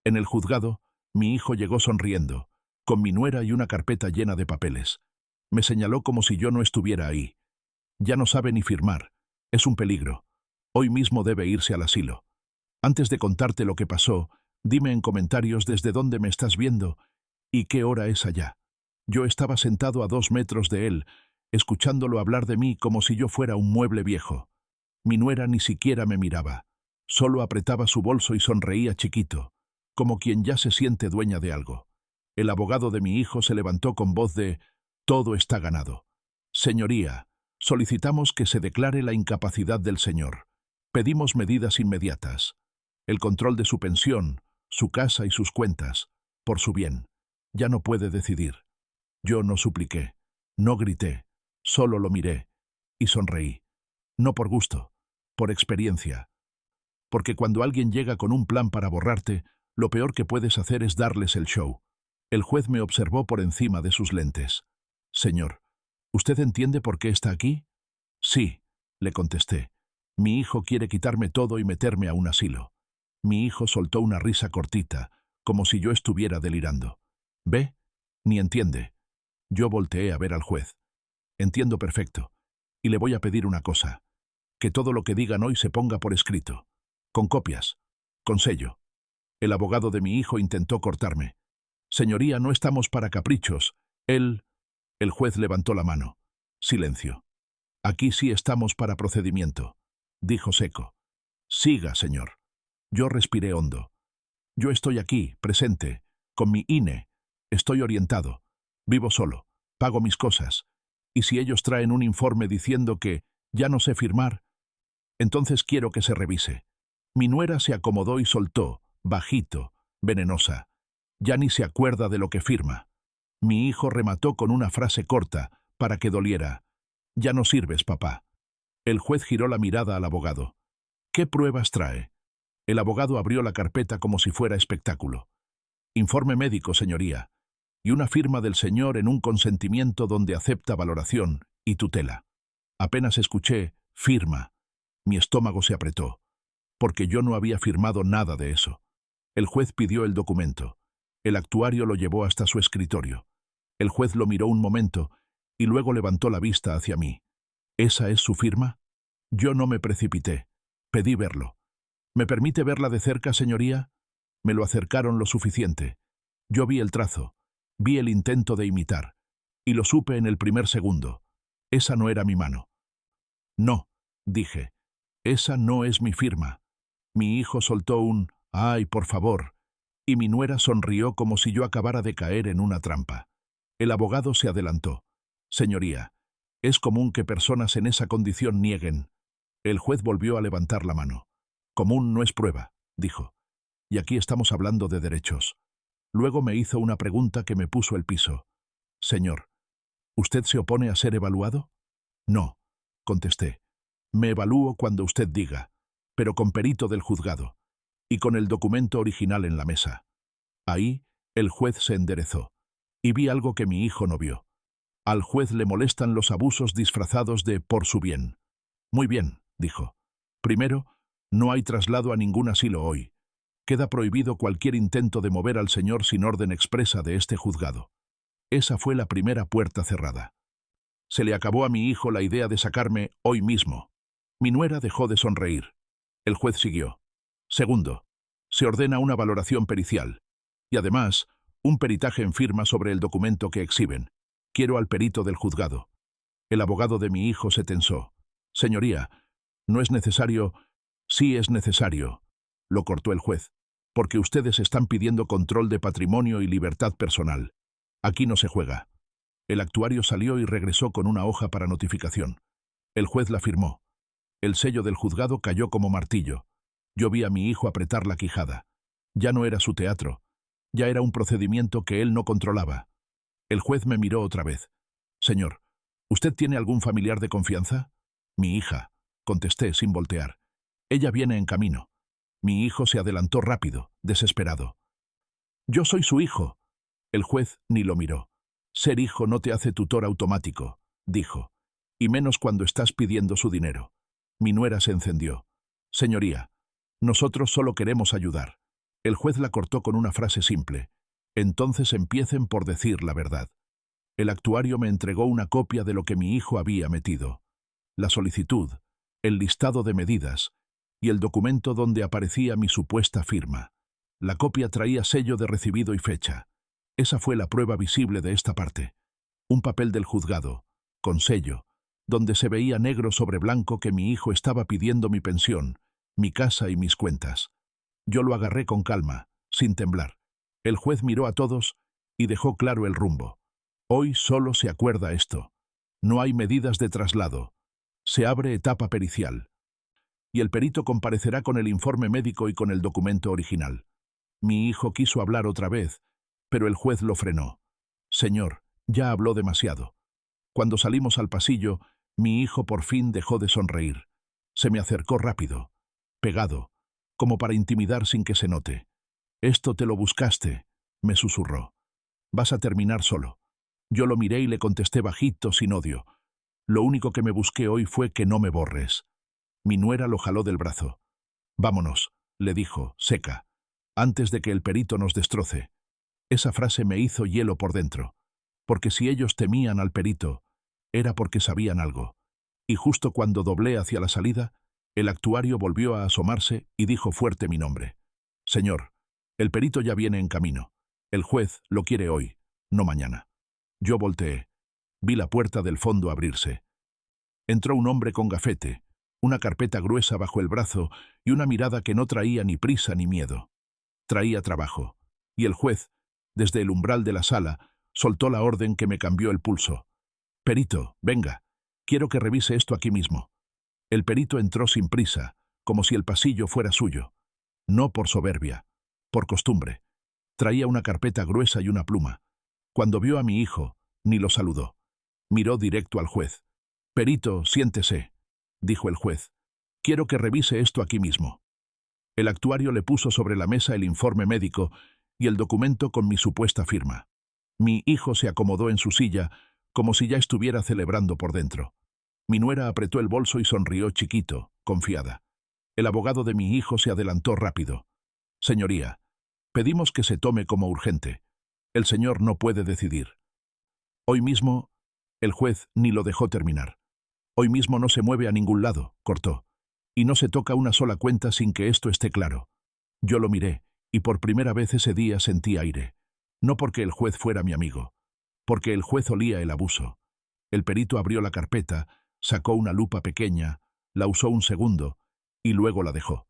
En el juzgado, mi hijo llegó sonriendo, con mi nuera y una carpeta llena de papeles. Me señaló como si yo no estuviera ahí. Ya no sabe ni firmar. Es un peligro. Hoy mismo debe irse al asilo. Antes de contarte lo que pasó, dime en comentarios desde dónde me estás viendo y qué hora es allá. Yo estaba sentado a 2 metros de él, escuchándolo hablar de mí como si yo fuera un mueble viejo. Mi nuera ni siquiera me miraba. Solo apretaba su bolso y sonreía chiquito, como quien ya se siente dueña de algo. El abogado de mi hijo se levantó con voz de «Todo está ganado. Señoría, solicitamos que se declare la incapacidad del señor. Pedimos medidas inmediatas. El control de su pensión, su casa y sus cuentas, por su bien. Ya no puede decidir». Yo no supliqué, no grité, solo lo miré y sonreí. No por gusto, por experiencia. Porque cuando alguien llega con un plan para borrarte, lo peor que puedes hacer es darles el show. El juez me observó por encima de sus lentes. «Señor, ¿usted entiende por qué está aquí?» «Sí», le contesté. «Mi hijo quiere quitarme todo y meterme a un asilo». Mi hijo soltó una risa cortita, como si yo estuviera delirando. «¿Ve? Ni entiende». Yo volteé a ver al juez. «Entiendo perfecto. Y le voy a pedir una cosa. Que todo lo que digan hoy se ponga por escrito. Con copias. Con sello». El abogado de mi hijo intentó cortarme. «Señoría, no estamos para caprichos. El juez levantó la mano. Silencio. «Aquí sí estamos para procedimiento», dijo seco. «Siga, señor». Yo respiré hondo. «Yo estoy aquí, presente, con mi INE. Estoy orientado. Vivo solo. Pago mis cosas. Y si ellos traen un informe diciendo que ya no sé firmar, entonces quiero que se revise». Mi nuera se acomodó y soltó, bajito, venenosa. «Ya ni se acuerda de lo que firma». Mi hijo remató con una frase corta, para que doliera. «Ya no sirves, papá». El juez giró la mirada al abogado. «¿Qué pruebas trae?» El abogado abrió la carpeta como si fuera espectáculo. «Informe médico, señoría. Y una firma del señor en un consentimiento donde acepta valoración y tutela». Apenas escuché «firma». Mi estómago se apretó, porque yo no había firmado nada de eso. El juez pidió el documento. El actuario lo llevó hasta su escritorio. El juez lo miró un momento y luego levantó la vista hacia mí. «¿Esa es su firma?» Yo no me precipité. Pedí verlo. «¿Me permite verla de cerca, señoría?» Me lo acercaron lo suficiente. Yo vi el trazo, vi el intento de imitar, y lo supe en el primer segundo. Esa no era mi mano. «No», dije, «esa no es mi firma». Mi hijo soltó un «ay, por favor», y mi nuera sonrió como si yo acabara de caer en una trampa. El abogado se adelantó. «Señoría, es común que personas en esa condición nieguen». El juez volvió a levantar la mano. «Común no es prueba», dijo. «Y aquí estamos hablando de derechos». Luego me hizo una pregunta que me puso el piso. «Señor, ¿usted se opone a ser evaluado?» «No», contesté. «Me evalúo cuando usted diga, pero con perito del juzgado, y con el documento original en la mesa». Ahí, el juez se enderezó, y vi algo que mi hijo no vio. Al juez le molestan los abusos disfrazados de «por su bien». «Muy bien», dijo. «Primero, no hay traslado a ningún asilo hoy. Queda prohibido cualquier intento de mover al señor sin orden expresa de este juzgado». Esa fue la primera puerta cerrada. Se le acabó a mi hijo la idea de sacarme hoy mismo. Mi nuera dejó de sonreír. El juez siguió. «Segundo, se ordena una valoración pericial. Y además, un peritaje en firma sobre el documento que exhiben. Quiero al perito del juzgado». El abogado de mi hijo se tensó. «Señoría, no es necesario». «Sí es necesario», lo cortó el juez, «porque ustedes están pidiendo control de patrimonio y libertad personal. Aquí no se juega». El actuario salió y regresó con una hoja para notificación. El juez la firmó. El sello del juzgado cayó como martillo. Yo vi a mi hijo apretar la quijada. Ya no era su teatro. Ya era un procedimiento que él no controlaba. El juez me miró otra vez. «Señor, ¿usted tiene algún familiar de confianza?» «Mi hija», contesté sin voltear. «Ella viene en camino». Mi hijo se adelantó rápido, desesperado. «Yo soy su hijo». El juez ni lo miró. «Ser hijo no te hace tutor automático», dijo, «y menos cuando estás pidiendo su dinero». Mi nuera se encendió. «Señoría, nosotros solo queremos ayudar. El juez la cortó con una frase simple. Entonces empiecen por decir la verdad. El actuario me entregó una copia de lo que mi hijo había metido. La solicitud, el listado de medidas y el documento donde aparecía mi supuesta firma. La copia traía sello de recibido y fecha. Esa fue la prueba visible de esta parte. Un papel del juzgado, con sello, donde se veía negro sobre blanco que mi hijo estaba pidiendo mi pensión, mi casa y mis cuentas. Yo lo agarré con calma, sin temblar. El juez miró a todos y dejó claro el rumbo. Hoy solo se acuerda esto. No hay medidas de traslado. Se abre etapa pericial. Y el perito comparecerá con el informe médico y con el documento original. Mi hijo quiso hablar otra vez, pero el juez lo frenó. Señor, ya habló demasiado. Cuando salimos al pasillo, mi hijo por fin dejó de sonreír. Se me acercó rápido, pegado, como para intimidar sin que se note. «Esto te lo buscaste», me susurró. «Vas a terminar solo». Yo lo miré y le contesté bajito, sin odio. «Lo único que me busqué hoy fue que no me borres». Mi nuera lo jaló del brazo. «Vámonos», le dijo, seca, «antes de que el perito nos destroce». Esa frase me hizo hielo por dentro, porque si ellos temían al perito, era porque sabían algo. Y justo cuando doblé hacia la salida, el actuario volvió a asomarse y dijo fuerte mi nombre. «Señor, el perito ya viene en camino. El juez lo quiere hoy, no mañana». Yo volteé. Vi la puerta del fondo abrirse. Entró un hombre con gafete, una carpeta gruesa bajo el brazo y una mirada que no traía ni prisa ni miedo. Traía trabajo. Y el juez, desde el umbral de la sala, soltó la orden que me cambió el pulso. «Perito, venga. Quiero que revise esto aquí mismo». El perito entró sin prisa, como si el pasillo fuera suyo. No por soberbia, por costumbre. Traía una carpeta gruesa y una pluma. Cuando vio a mi hijo, ni lo saludó. Miró directo al juez. «Perito, siéntese», dijo el juez. «Quiero que revise esto aquí mismo». El actuario le puso sobre la mesa el informe médico y el documento con mi supuesta firma. Mi hijo se acomodó en su silla, como si ya estuviera celebrando por dentro. Mi nuera apretó el bolso y sonrió chiquito, confiada. El abogado de mi hijo se adelantó rápido. «Señoría, pedimos que se tome como urgente. El señor no puede decidir». Hoy mismo, el juez ni lo dejó terminar. «Hoy mismo no se mueve a ningún lado», cortó. «Y no se toca una sola cuenta sin que esto esté claro». Yo lo miré, y por primera vez ese día sentí aire. No porque el juez fuera mi amigo, porque el juez olía el abuso. El perito abrió la carpeta, sacó una lupa pequeña, la usó un segundo, y luego la dejó.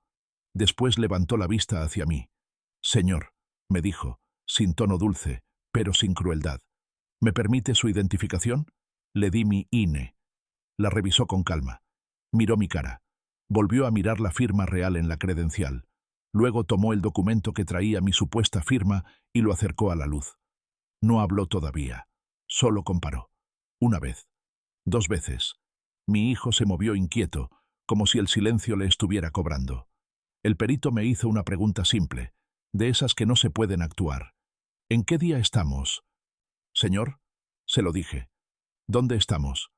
Después levantó la vista hacia mí. «Señor», me dijo, sin tono dulce, pero sin crueldad. «¿Me permite su identificación?» Le di mi INE. La revisó con calma. Miró mi cara. Volvió a mirar la firma real en la credencial. Luego tomó el documento que traía mi supuesta firma y lo acercó a la luz. No habló todavía. Solo comparó. Una vez. 2 veces. Mi hijo se movió inquieto, como si el silencio le estuviera cobrando. El perito me hizo una pregunta simple, de esas que no se pueden actuar. «¿En qué día estamos?» «Señor», se lo dije. «¿Dónde estamos?»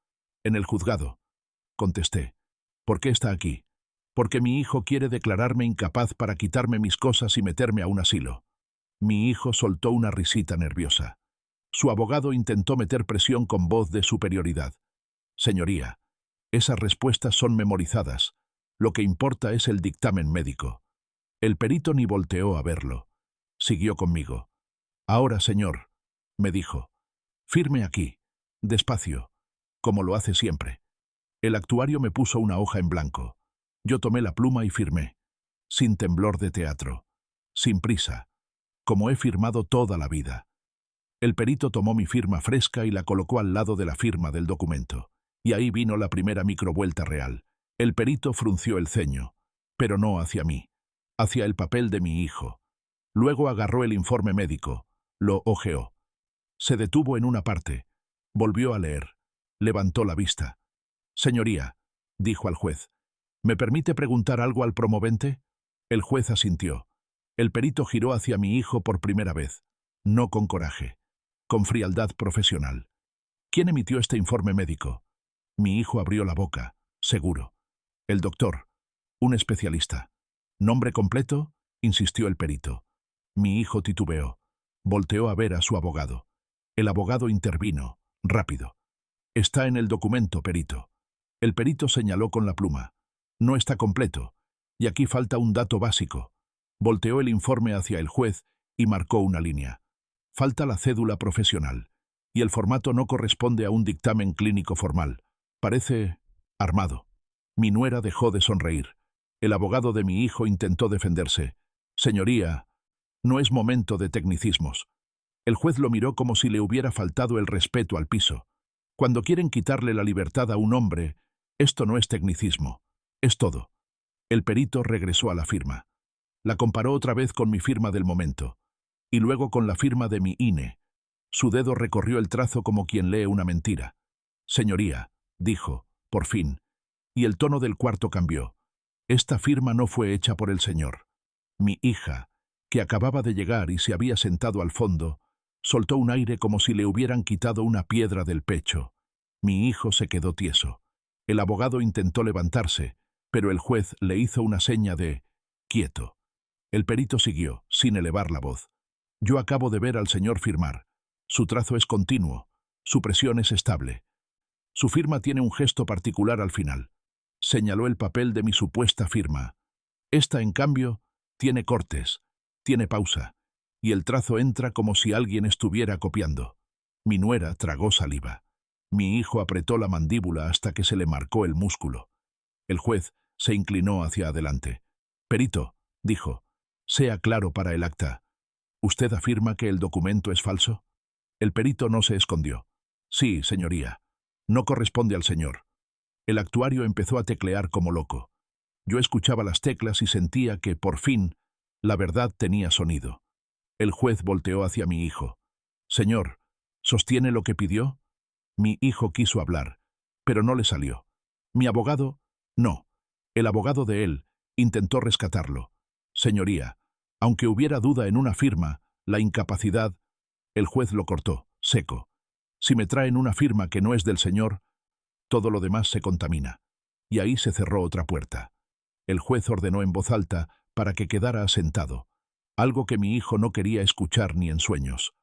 «En el juzgado», contesté. «¿Por qué está aquí?» «Porque mi hijo quiere declararme incapaz para quitarme mis cosas y meterme a un asilo». Mi hijo soltó una risita nerviosa. Su abogado intentó meter presión con voz de superioridad. «Señoría, esas respuestas son memorizadas. Lo que importa es el dictamen médico». El perito ni volteó a verlo. Siguió conmigo. «Ahora, señor», me dijo, «firme aquí, despacio, como lo hace siempre». El actuario me puso una hoja en blanco. Yo tomé la pluma y firmé, sin temblor de teatro, sin prisa, como he firmado toda la vida. El perito tomó mi firma fresca y la colocó al lado de la firma del documento. Y ahí vino la primera microvuelta real. El perito frunció el ceño, pero no hacia mí, hacia el papel de mi hijo. Luego agarró el informe médico, lo hojeó. Se detuvo en una parte, volvió a leer, levantó la vista. «Señoría», dijo al juez, «¿me permite preguntar algo al promovente?» El juez asintió. El perito giró hacia mi hijo por primera vez, no con coraje, con frialdad profesional. «¿Quién emitió este informe médico?» Mi hijo abrió la boca, seguro. «El doctor, un especialista». «¿Nombre completo?» insistió el perito. Mi hijo titubeó. Volteó a ver a su abogado. El abogado intervino, rápido. Está en el documento, perito. El perito señaló con la pluma. No está completo. Y aquí falta un dato básico. Volteó el informe hacia el juez y marcó una línea. Falta la cédula profesional. Y el formato no corresponde a un dictamen clínico formal. Parece armado. Mi nuera dejó de sonreír. El abogado de mi hijo intentó defenderse. Señoría, no es momento de tecnicismos. El juez lo miró como si le hubiera faltado el respeto al piso. Cuando quieren quitarle la libertad a un hombre, esto no es tecnicismo. Es todo. El perito regresó a la firma. La comparó otra vez con mi firma del momento. Y luego con la firma de mi INE. Su dedo recorrió el trazo como quien lee una mentira. Señoría, dijo, por fin. Y el tono del cuarto cambió. Esta firma no fue hecha por el señor. Mi hija, que acababa de llegar y se había sentado al fondo, soltó un aire como si le hubieran quitado una piedra del pecho. Mi hijo se quedó tieso. El abogado intentó levantarse, pero el juez le hizo una seña de «quieto». El perito siguió, sin elevar la voz. Yo acabo de ver al señor firmar. Su trazo es continuo. Su presión es estable. Su firma tiene un gesto particular al final. Señaló el papel de mi supuesta firma. Esta, en cambio, tiene cortes, tiene pausa, y el trazo entra como si alguien estuviera copiando. Mi nuera tragó saliva. Mi hijo apretó la mandíbula hasta que se le marcó el músculo. El juez se inclinó hacia adelante. Perito, dijo, sea claro para el acta. ¿Usted afirma que el documento es falso? El perito no se escondió. Sí, señoría. No corresponde al señor. El actuario empezó a teclear como loco. Yo escuchaba las teclas y sentía que, por fin, la verdad tenía sonido. El juez volteó hacia mi hijo. Señor, ¿sostiene lo que pidió? Mi hijo quiso hablar, pero no le salió. Mi abogado, no. El abogado de él intentó rescatarlo. Señoría, aunque hubiera duda en una firma, la incapacidad... El juez lo cortó, seco. Si me traen una firma que no es del señor, todo lo demás se contamina. Y ahí se cerró otra puerta. El juez ordenó en voz alta para que quedara asentado, algo que mi hijo no quería escuchar ni en sueños.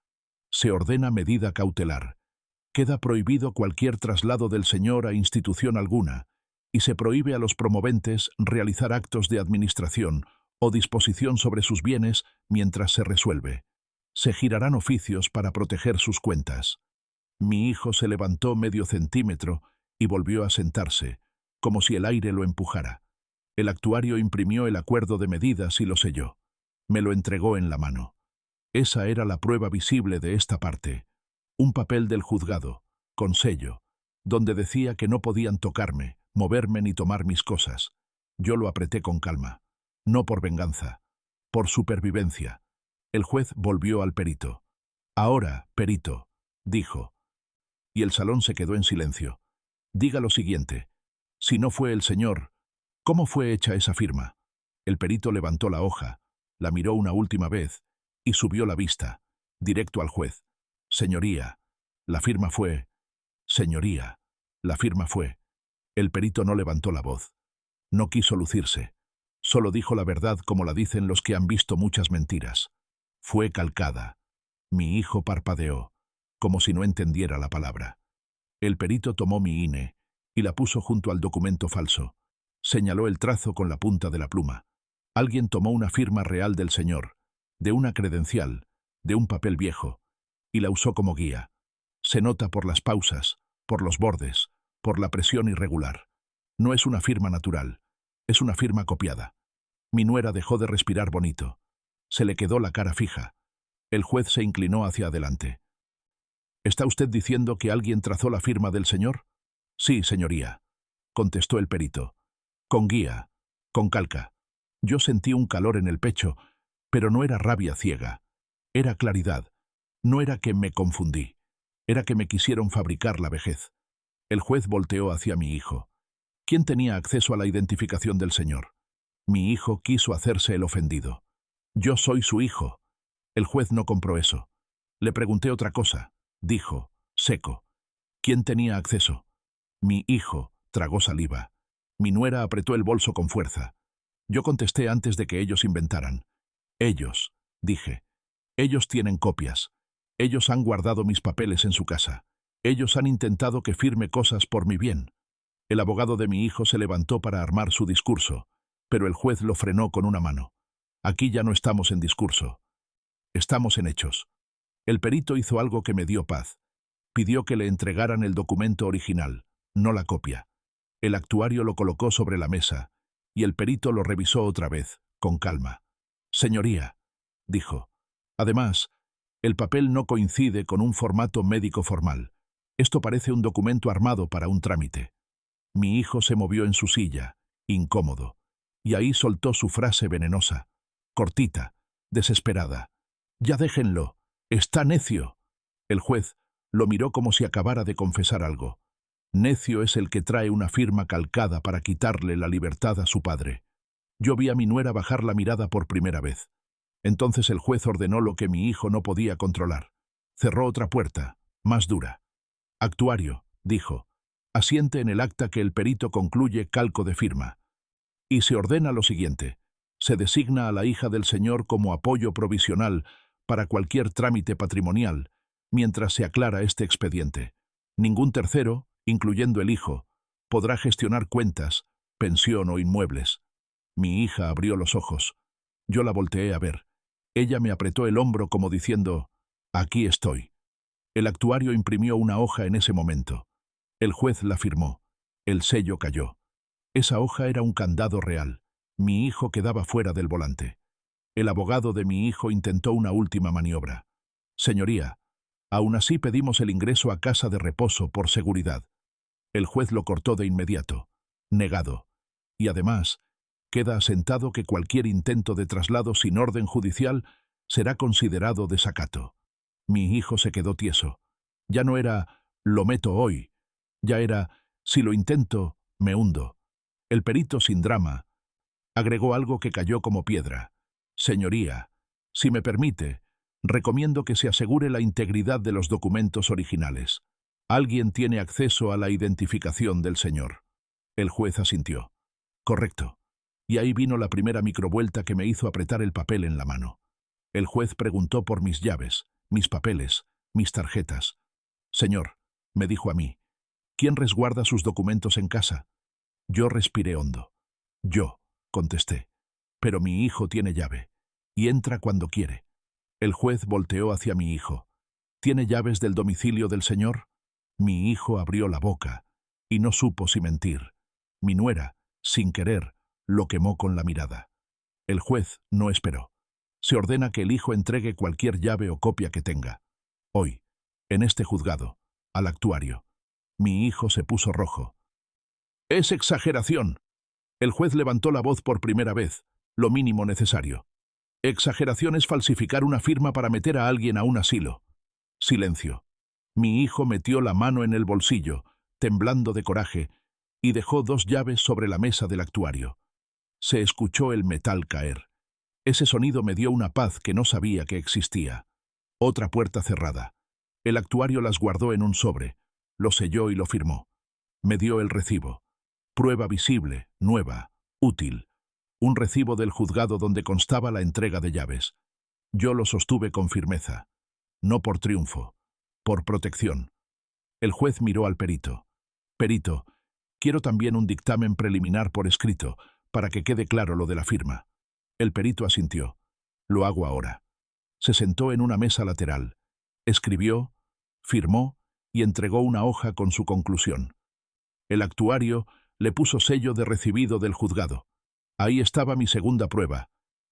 Se ordena medida cautelar. Queda prohibido cualquier traslado del señor a institución alguna, y se prohíbe a los promoventes realizar actos de administración o disposición sobre sus bienes mientras se resuelve. Se girarán oficios para proteger sus cuentas. Mi hijo se levantó medio centímetro y volvió a sentarse, como si el aire lo empujara. El actuario imprimió el acuerdo de medidas y lo selló. Me lo entregó en la mano. Esa era la prueba visible de esta parte. Un papel del juzgado, con sello, donde decía que no podían tocarme, moverme ni tomar mis cosas. Yo lo apreté con calma. No por venganza, por supervivencia. El juez volvió al perito. Ahora, perito, dijo. Y el salón se quedó en silencio. Diga lo siguiente. Si no fue el señor, ¿cómo fue hecha esa firma? El perito levantó la hoja, la miró una última vez y subió la vista, directo al juez. Señoría, la firma fue... Señoría, la firma fue... El perito no levantó la voz. No quiso lucirse. Solo dijo la verdad como la dicen los que han visto muchas mentiras. Fue calcada. Mi hijo parpadeó, como si no entendiera la palabra. El perito tomó mi INE y la puso junto al documento falso. Señaló el trazo con la punta de la pluma. Alguien tomó una firma real del señor, de una credencial, de un papel viejo, y la usó como guía. Se nota por las pausas, por los bordes, por la presión irregular. No es una firma natural, es una firma copiada. Mi nuera dejó de respirar bonito. Se le quedó la cara fija. El juez se inclinó hacia adelante. ¿Está usted diciendo que alguien trazó la firma del señor? Sí, señoría, contestó el perito. Con guía, con calca. Yo sentí un calor en el pecho, pero no era rabia ciega. Era claridad. No era que me confundí. Era que me quisieron fabricar la vejez. El juez volteó hacia mi hijo. ¿Quién tenía acceso a la identificación del señor? Mi hijo quiso hacerse el ofendido. Yo soy su hijo. El juez no compró eso. Le pregunté otra cosa. Dijo, seco. ¿Quién tenía acceso? Mi hijo, tragó saliva. Mi nuera apretó el bolso con fuerza. Yo contesté antes de que ellos inventaran. Ellos, dije. Ellos tienen copias. Ellos han guardado mis papeles en su casa. Ellos han intentado que firme cosas por mi bien. El abogado de mi hijo se levantó para armar su discurso, pero el juez lo frenó con una mano. Aquí ya no estamos en discurso. Estamos en hechos. El perito hizo algo que me dio paz. Pidió que le entregaran el documento original, no la copia. El actuario lo colocó sobre la mesa, y el perito lo revisó otra vez, con calma. Señoría, dijo. Además, el papel no coincide con un formato médico formal. Esto parece un documento armado para un trámite. Mi hijo se movió en su silla, incómodo, y ahí soltó su frase venenosa, cortita, desesperada. «Ya déjenlo, está necio». El juez lo miró como si acabara de confesar algo. Necio es el que trae una firma calcada para quitarle la libertad a su padre. Yo vi a mi nuera bajar la mirada por primera vez. Entonces el juez ordenó lo que mi hijo no podía controlar. Cerró otra puerta, más dura. «Actuario», dijo, «asiente en el acta que el perito concluye calco de firma. Y se ordena lo siguiente. Se designa a la hija del señor como apoyo provisional para cualquier trámite patrimonial, mientras se aclara este expediente. Ningún tercero, incluyendo el hijo, podrá gestionar cuentas, pensión o inmuebles». Mi hija abrió los ojos. Yo la volteé a ver. Ella me apretó el hombro como diciendo, «Aquí estoy». El actuario imprimió una hoja en ese momento. El juez la firmó. El sello cayó. Esa hoja era un candado real. Mi hijo quedaba fuera del volante. El abogado de mi hijo intentó una última maniobra. «Señoría, aún así pedimos el ingreso a casa de reposo por seguridad». El juez lo cortó de inmediato. «Negado. Y además, queda asentado que cualquier intento de traslado sin orden judicial será considerado desacato». Mi hijo se quedó tieso. Ya no era «lo meto hoy», ya era «si lo intento, me hundo». El perito, sin drama, agregó algo que cayó como piedra. «Señoría, si me permite, recomiendo que se asegure la integridad de los documentos originales. Alguien tiene acceso a la identificación del señor». El juez asintió. «Correcto». Y ahí vino la primera microvuelta que me hizo apretar el papel en la mano. El juez preguntó por mis llaves, mis papeles, mis tarjetas. «Señor», me dijo a mí, «¿quién resguarda sus documentos en casa?» Yo respiré hondo. «Yo», contesté, «pero mi hijo tiene llave, y entra cuando quiere». El juez volteó hacia mi hijo. «¿Tiene llaves del domicilio del señor?» Mi hijo abrió la boca, y no supo si mentir. Mi nuera, sin querer, lo quemó con la mirada. El juez no esperó. «Se ordena que el hijo entregue cualquier llave o copia que tenga. Hoy, en este juzgado, al actuario». Mi hijo se puso rojo. «Es exageración». El juez levantó la voz por primera vez, lo mínimo necesario. «Exageración es falsificar una firma para meter a alguien a un asilo». Silencio. Mi hijo metió la mano en el bolsillo, temblando de coraje, y dejó 2 llaves sobre la mesa del actuario. Se escuchó el metal caer. Ese sonido me dio una paz que no sabía que existía. Otra puerta cerrada. El actuario las guardó en un sobre, lo selló y lo firmó. Me dio el recibo. Prueba visible, nueva, útil. Un recibo del juzgado donde constaba la entrega de llaves. Yo lo sostuve con firmeza. No por triunfo, por protección. El juez miró al perito. «Perito, quiero también un dictamen preliminar por escrito, para que quede claro lo de la firma». El perito asintió. «Lo hago ahora». Se sentó en una mesa lateral. Escribió, firmó y entregó una hoja con su conclusión. El actuario le puso sello de recibido del juzgado. Ahí estaba mi segunda prueba.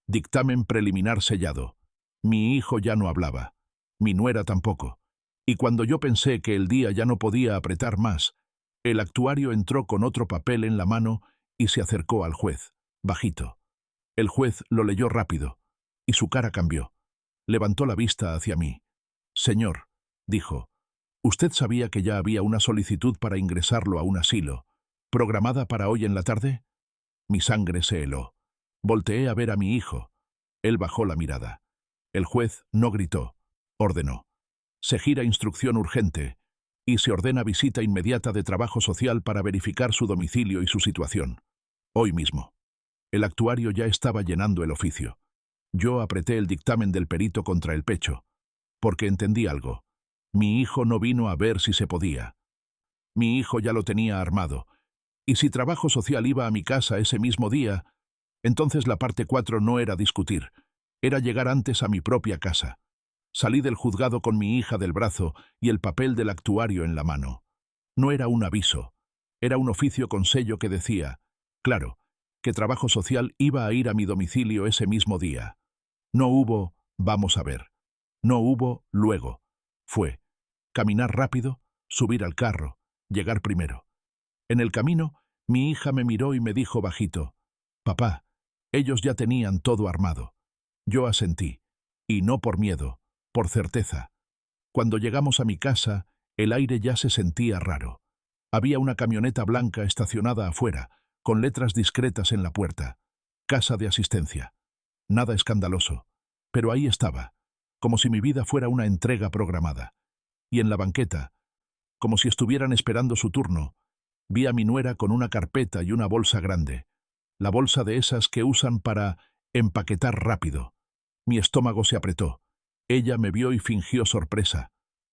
Dictamen preliminar sellado. Mi hijo ya no hablaba. Mi nuera tampoco. Y cuando yo pensé que el día ya no podía apretar más, el actuario entró con otro papel en la mano y se acercó al juez, bajito. El juez lo leyó rápido, y su cara cambió. Levantó la vista hacia mí. «Señor», dijo, «¿usted sabía que ya había una solicitud para ingresarlo a un asilo, programada para hoy en la tarde?» Mi sangre se heló. Volteé a ver a mi hijo. Él bajó la mirada. El juez no gritó, ordenó. «Se gira instrucción urgente y se ordena visita inmediata de trabajo social para verificar su domicilio y su situación. Hoy mismo». El actuario ya estaba llenando el oficio. Yo apreté el dictamen del perito contra el pecho, porque entendí algo. Mi hijo no vino a ver si se podía. Mi hijo ya lo tenía armado, y si trabajo social iba a mi casa ese mismo día, entonces la parte 4 no era discutir, era llegar antes a mi propia casa. Salí del juzgado con mi hija del brazo y el papel del actuario en la mano. No era un aviso, era un oficio con sello que decía, claro, que trabajo social iba a ir a mi domicilio ese mismo día. No hubo, vamos a ver. No hubo, luego. Fue caminar rápido, subir al carro, llegar primero. En el camino, mi hija me miró y me dijo bajito, «Papá, ellos ya tenían todo armado». Yo asentí, y no por miedo, por certeza. Cuando llegamos a mi casa, el aire ya se sentía raro. Había una camioneta blanca estacionada afuera, con letras discretas en la puerta. Casa de asistencia. Nada escandaloso. Pero ahí estaba, como si mi vida fuera una entrega programada. Y en la banqueta, como si estuvieran esperando su turno, vi a mi nuera con una carpeta y una bolsa grande. La bolsa de esas que usan para empaquetar rápido. Mi estómago se apretó. Ella me vio y fingió sorpresa.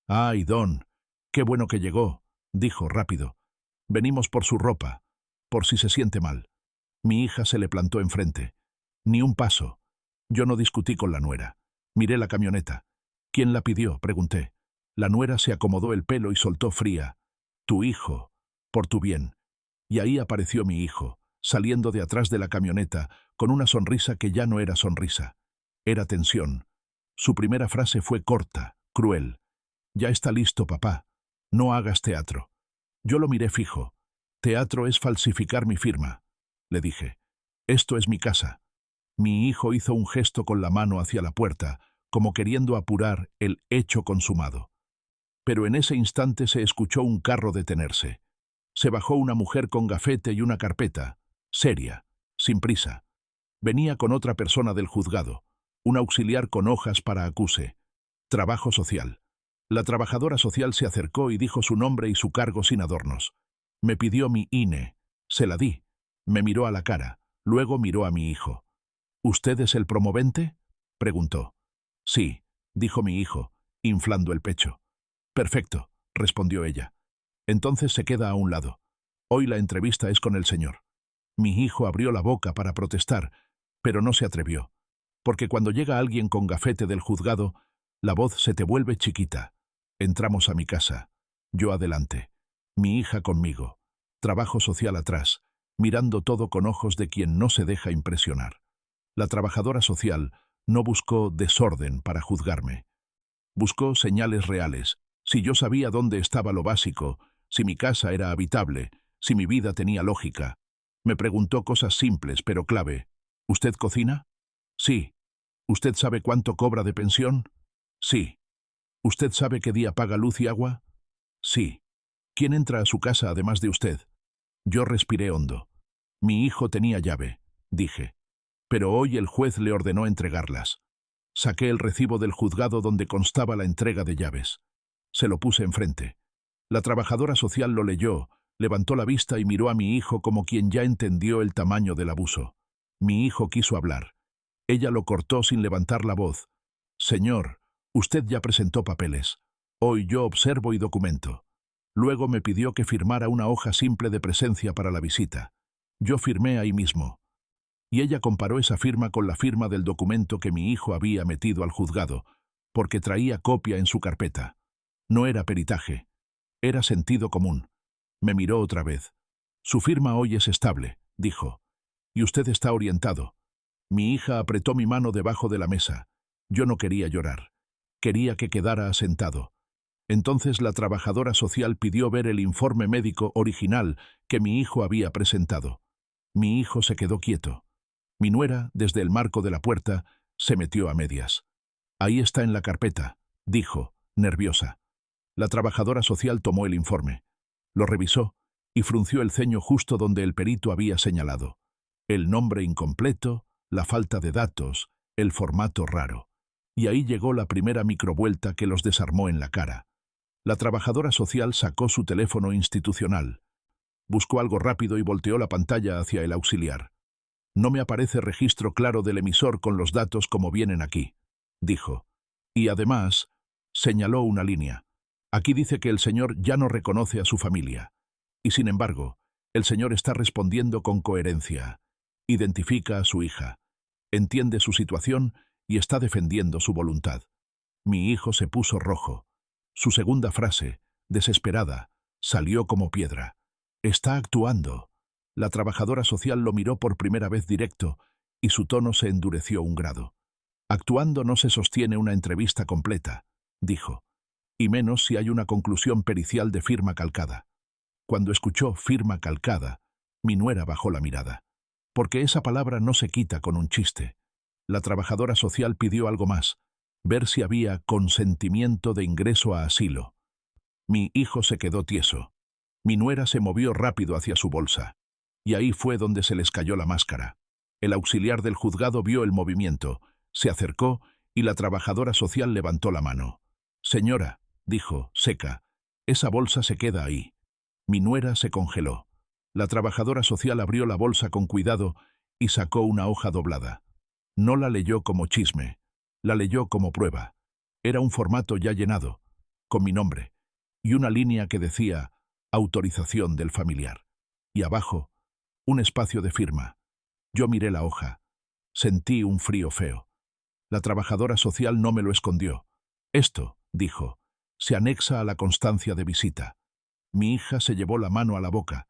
«Ay, Don, qué bueno que llegó», dijo rápido. «Venimos por su ropa, por si se siente mal». Mi hija se le plantó enfrente. Ni un paso. Yo no discutí con la nuera. Miré la camioneta. «¿Quién la pidió?», pregunté. La nuera se acomodó el pelo y soltó fría. «Tu hijo, por tu bien». Y ahí apareció mi hijo, saliendo de atrás de la camioneta, con una sonrisa que ya no era sonrisa. Era tensión. Su primera frase fue corta, cruel. «Ya está listo, papá. No hagas teatro». Yo lo miré fijo. «Teatro es falsificar mi firma», le dije. «Esto es mi casa». Mi hijo hizo un gesto con la mano hacia la puerta, como queriendo apurar el hecho consumado. Pero en ese instante se escuchó un carro detenerse. Se bajó una mujer con gafete y una carpeta, seria, sin prisa. Venía con otra persona del juzgado, un auxiliar con hojas para acuse. Trabajo social. La trabajadora social se acercó y dijo su nombre y su cargo sin adornos. Me pidió mi INE. Se la di. Me miró a la cara. Luego miró a mi hijo. «¿Usted es el promovente?», preguntó. «Sí», dijo mi hijo, inflando el pecho. «Perfecto», respondió ella. «Entonces se queda a un lado. Hoy la entrevista es con el señor». Mi hijo abrió la boca para protestar, pero no se atrevió. Porque cuando llega alguien con gafete del juzgado, la voz se te vuelve chiquita. Entramos a mi casa. Yo adelante. Mi hija conmigo. Trabajo social atrás, mirando todo con ojos de quien no se deja impresionar. La trabajadora social no buscó desorden para juzgarme. Buscó señales reales. Si yo sabía dónde estaba lo básico, si mi casa era habitable, si mi vida tenía lógica. Me preguntó cosas simples pero clave. «¿Usted cocina?». «Sí». «¿Usted sabe cuánto cobra de pensión?». «Sí». «¿Usted sabe qué día paga luz y agua?». «Sí». «¿Quién entra a su casa además de usted?». Yo respiré hondo. «Mi hijo tenía llave», dije. «Pero hoy el juez le ordenó entregarlas». Saqué el recibo del juzgado donde constaba la entrega de llaves. Se lo puse enfrente. La trabajadora social lo leyó, levantó la vista y miró a mi hijo como quien ya entendió el tamaño del abuso. Mi hijo quiso hablar. Ella lo cortó sin levantar la voz. «Señor, usted ya presentó papeles. Hoy yo observo y documento». Luego me pidió que firmara una hoja simple de presencia para la visita. Yo firmé ahí mismo. Y ella comparó esa firma con la firma del documento que mi hijo había metido al juzgado, porque traía copia en su carpeta. No era peritaje, era sentido común. Me miró otra vez. «Su firma hoy es estable», dijo. «Y usted está orientado». Mi hija apretó mi mano debajo de la mesa. Yo no quería llorar. Quería que quedara asentado. Entonces la trabajadora social pidió ver el informe médico original que mi hijo había presentado. Mi hijo se quedó quieto. Mi nuera, desde el marco de la puerta, se metió a medias. «Ahí está en la carpeta», dijo, nerviosa. La trabajadora social tomó el informe. Lo revisó y frunció el ceño justo donde el perito había señalado. El nombre incompleto, la falta de datos, el formato raro. Y ahí llegó la primera microvuelta que los desarmó en la cara. La trabajadora social sacó su teléfono institucional. Buscó algo rápido y volteó la pantalla hacia el auxiliar. No me aparece registro claro del emisor con los datos como vienen aquí, dijo. Y además, señaló una línea. Aquí dice que el señor ya no reconoce a su familia. Y sin embargo, el señor está respondiendo con coherencia. Identifica a su hija, entiende su situación y está defendiendo su voluntad. Mi hijo se puso rojo. Su segunda frase, desesperada, salió como piedra. Está actuando. La trabajadora social lo miró por primera vez directo y su tono se endureció un grado. Actuando no se sostiene una entrevista completa, dijo, y menos si hay una conclusión pericial de firma calcada. Cuando escuchó firma calcada, mi nuera bajó la mirada. Porque esa palabra no se quita con un chiste. La trabajadora social pidió algo más, ver si había consentimiento de ingreso a asilo. Mi hijo se quedó tieso. Mi nuera se movió rápido hacia su bolsa. Y ahí fue donde se les cayó la máscara. El auxiliar del juzgado vio el movimiento, se acercó y la trabajadora social levantó la mano. Señora, dijo, seca, esa bolsa se queda ahí. Mi nuera se congeló. La trabajadora social abrió la bolsa con cuidado y sacó una hoja doblada. No la leyó como chisme, la leyó como prueba. Era un formato ya llenado, con mi nombre, y una línea que decía autorización del familiar. Y abajo, un espacio de firma. Yo miré la hoja. Sentí un frío feo. La trabajadora social no me lo escondió. Esto, dijo, se anexa a la constancia de visita. Mi hija se llevó la mano a la boca.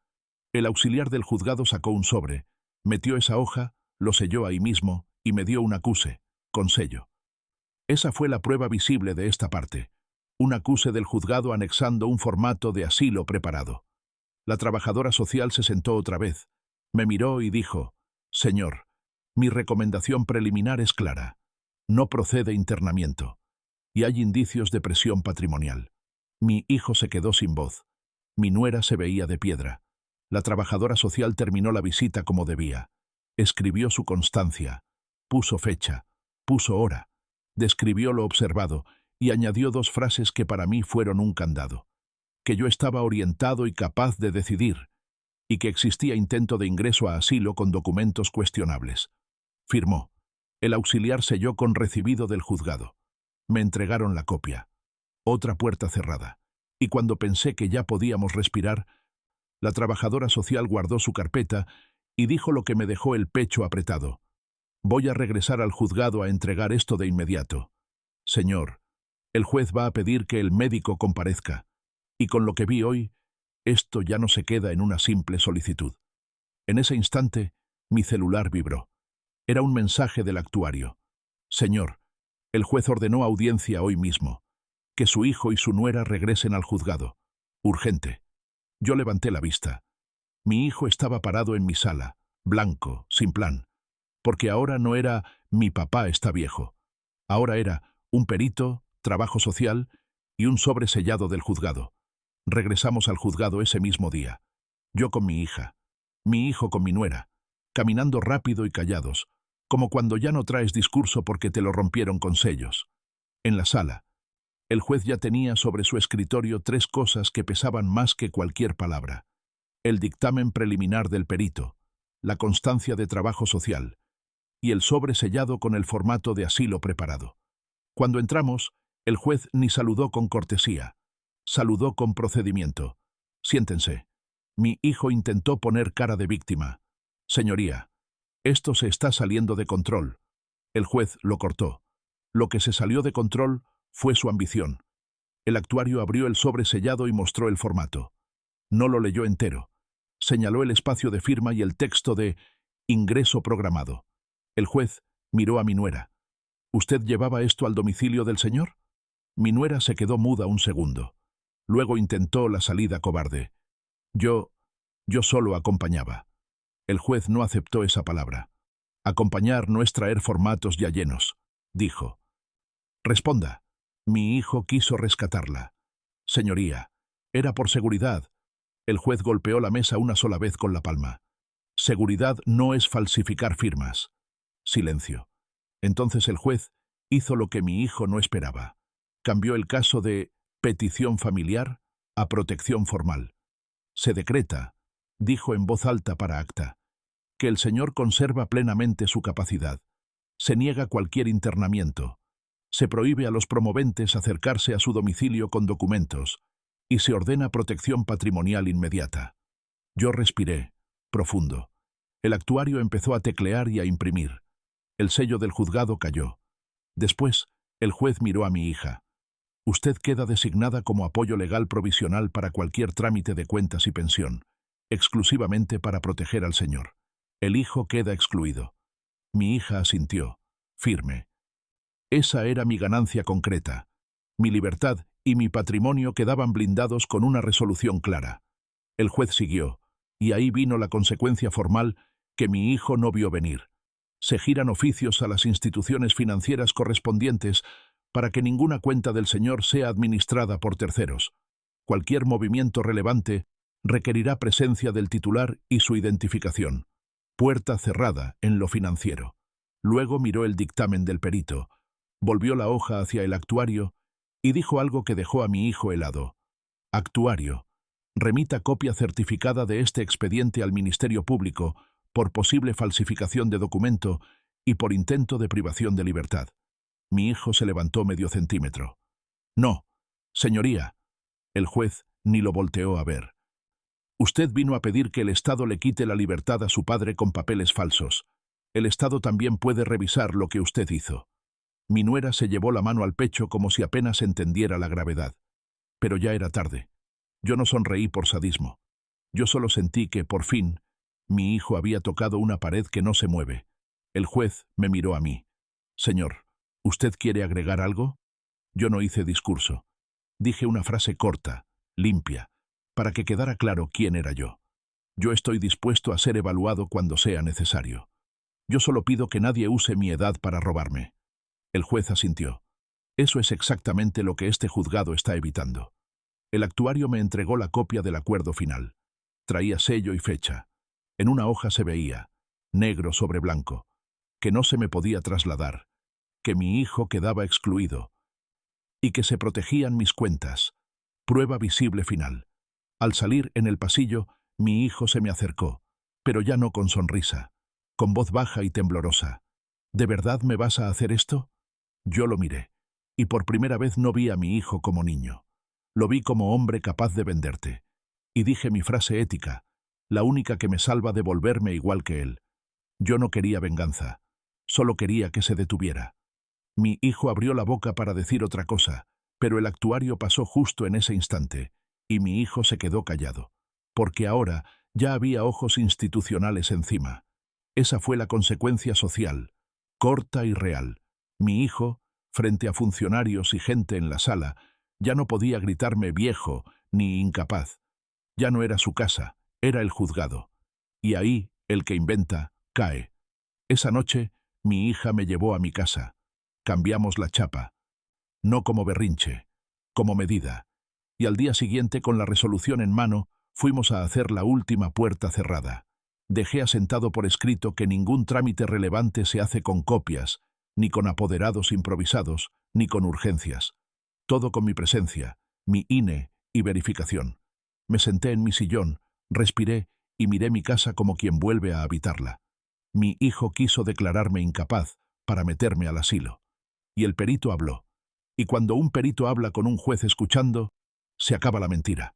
El auxiliar del juzgado sacó un sobre, metió esa hoja, lo selló ahí mismo y me dio un acuse, con sello. Esa fue la prueba visible de esta parte. Un acuse del juzgado anexando un formato de asilo preparado. La trabajadora social se sentó otra vez. Me miró y dijo, «Señor, mi recomendación preliminar es clara. No procede internamiento. Y hay indicios de presión patrimonial». Mi hijo se quedó sin voz. Mi nuera se veía de piedra. La trabajadora social terminó la visita como debía. Escribió su constancia. Puso fecha. Puso hora. Describió lo observado y añadió 2 frases que para mí fueron un candado. Que yo estaba orientado y capaz de decidir, y que existía intento de ingreso a asilo con documentos cuestionables. Firmó. El auxiliar selló con recibido del juzgado. Me entregaron la copia. Otra puerta cerrada. Y cuando pensé que ya podíamos respirar, la trabajadora social guardó su carpeta y dijo lo que me dejó el pecho apretado. Voy a regresar al juzgado a entregar esto de inmediato. Señor, el juez va a pedir que el médico comparezca. Y con lo que vi hoy, esto ya no se queda en una simple solicitud. En ese instante, mi celular vibró. Era un mensaje del actuario. Señor, el juez ordenó audiencia hoy mismo. Que su hijo y su nuera regresen al juzgado. Urgente. Yo levanté la vista. Mi hijo estaba parado en mi sala, blanco, sin plan. Porque ahora no era «mi papá está viejo». Ahora era un perito, trabajo social y un sobre sellado del juzgado. Regresamos al juzgado ese mismo día. Yo con mi hija, mi hijo con mi nuera, caminando rápido y callados, como cuando ya no traes discurso porque te lo rompieron con sellos. En la sala, el juez ya tenía sobre su escritorio 3 cosas que pesaban más que cualquier palabra. El dictamen preliminar del perito, la constancia de trabajo social y el sobre sellado con el formato de asilo preparado. Cuando entramos, el juez ni saludó con cortesía. Saludó con procedimiento. Siéntense. Mi hijo intentó poner cara de víctima. Señoría, esto se está saliendo de control. El juez lo cortó. Lo que se salió de control fue su ambición. El actuario abrió el sobre sellado y mostró el formato. No lo leyó entero. Señaló el espacio de firma y el texto de ingreso programado. El juez miró a mi nuera. ¿Usted llevaba esto al domicilio del señor? Mi nuera se quedó muda un segundo. Luego intentó la salida cobarde. Yo solo acompañaba. El juez no aceptó esa palabra. Acompañar no es traer formatos ya llenos, dijo. Responda. Mi hijo quiso rescatarla. Señoría, era por seguridad. El juez golpeó la mesa una sola vez con la palma. Seguridad no es falsificar firmas. Silencio. Entonces el juez hizo lo que mi hijo no esperaba. Cambió el caso de petición familiar a protección formal. Se decreta, dijo en voz alta para acta, que el señor conserva plenamente su capacidad. Se niega cualquier internamiento. Se prohíbe a los promoventes acercarse a su domicilio con documentos y se ordena protección patrimonial inmediata. Yo respiré, profundo. El actuario empezó a teclear y a imprimir. El sello del juzgado cayó. Después, el juez miró a mi hija. Usted queda designada como apoyo legal provisional para cualquier trámite de cuentas y pensión, exclusivamente para proteger al señor. El hijo queda excluido. Mi hija asintió, firme. Esa era mi ganancia concreta. Mi libertad y mi patrimonio quedaban blindados con una resolución clara. El juez siguió, y ahí vino la consecuencia formal que mi hijo no vio venir. Se giran oficios a las instituciones financieras correspondientes para que ninguna cuenta del señor sea administrada por terceros. Cualquier movimiento relevante requerirá presencia del titular y su identificación. Puerta cerrada en lo financiero. Luego miró el dictamen del perito, volvió la hoja hacia el actuario y dijo algo que dejó a mi hijo helado. Actuario, remita copia certificada de este expediente al Ministerio Público por posible falsificación de documento y por intento de privación de libertad. Mi hijo se levantó medio centímetro. No, señoría. El juez ni lo volteó a ver. Usted vino a pedir que el Estado le quite la libertad a su padre con papeles falsos. El Estado también puede revisar lo que usted hizo. Mi nuera se llevó la mano al pecho como si apenas entendiera la gravedad. Pero ya era tarde. Yo no sonreí por sadismo. Yo solo sentí que, por fin, mi hijo había tocado una pared que no se mueve. El juez me miró a mí. Señor, ¿usted quiere agregar algo? Yo no hice discurso. Dije una frase corta, limpia, para que quedara claro quién era yo. Yo estoy dispuesto a ser evaluado cuando sea necesario. Yo solo pido que nadie use mi edad para robarme. El juez asintió. Eso es exactamente lo que este juzgado está evitando. El actuario me entregó la copia del acuerdo final. Traía sello y fecha. En una hoja se veía, negro sobre blanco, que no se me podía trasladar, que mi hijo quedaba excluido y que se protegían mis cuentas. Prueba visible final. Al salir en el pasillo, mi hijo se me acercó, pero ya no con sonrisa, con voz baja y temblorosa. ¿De verdad me vas a hacer esto? Yo lo miré, y por primera vez no vi a mi hijo como niño. Lo vi como hombre capaz de venderte. Y dije mi frase ética, la única que me salva de volverme igual que él. Yo no quería venganza, solo quería que se detuviera. Mi hijo abrió la boca para decir otra cosa, pero el actuario pasó justo en ese instante, y mi hijo se quedó callado, porque ahora ya había ojos institucionales encima. Esa fue la consecuencia social, corta y real. Mi hijo, frente a funcionarios y gente en la sala, ya no podía gritarme viejo ni incapaz. Ya no era su casa, era el juzgado. Y ahí, el que inventa, cae. Esa noche, mi hija me llevó a mi casa. Cambiamos la chapa. No como berrinche, como medida. Y al día siguiente, con la resolución en mano, fuimos a hacer la última puerta cerrada. Dejé asentado por escrito que ningún trámite relevante se hace con copias, ni con apoderados improvisados, ni con urgencias. Todo con mi presencia, mi INE y verificación. Me senté en mi sillón, respiré y miré mi casa como quien vuelve a habitarla. Mi hijo quiso declararme incapaz para meterme al asilo. Y el perito habló. Y cuando un perito habla con un juez escuchando, se acaba la mentira.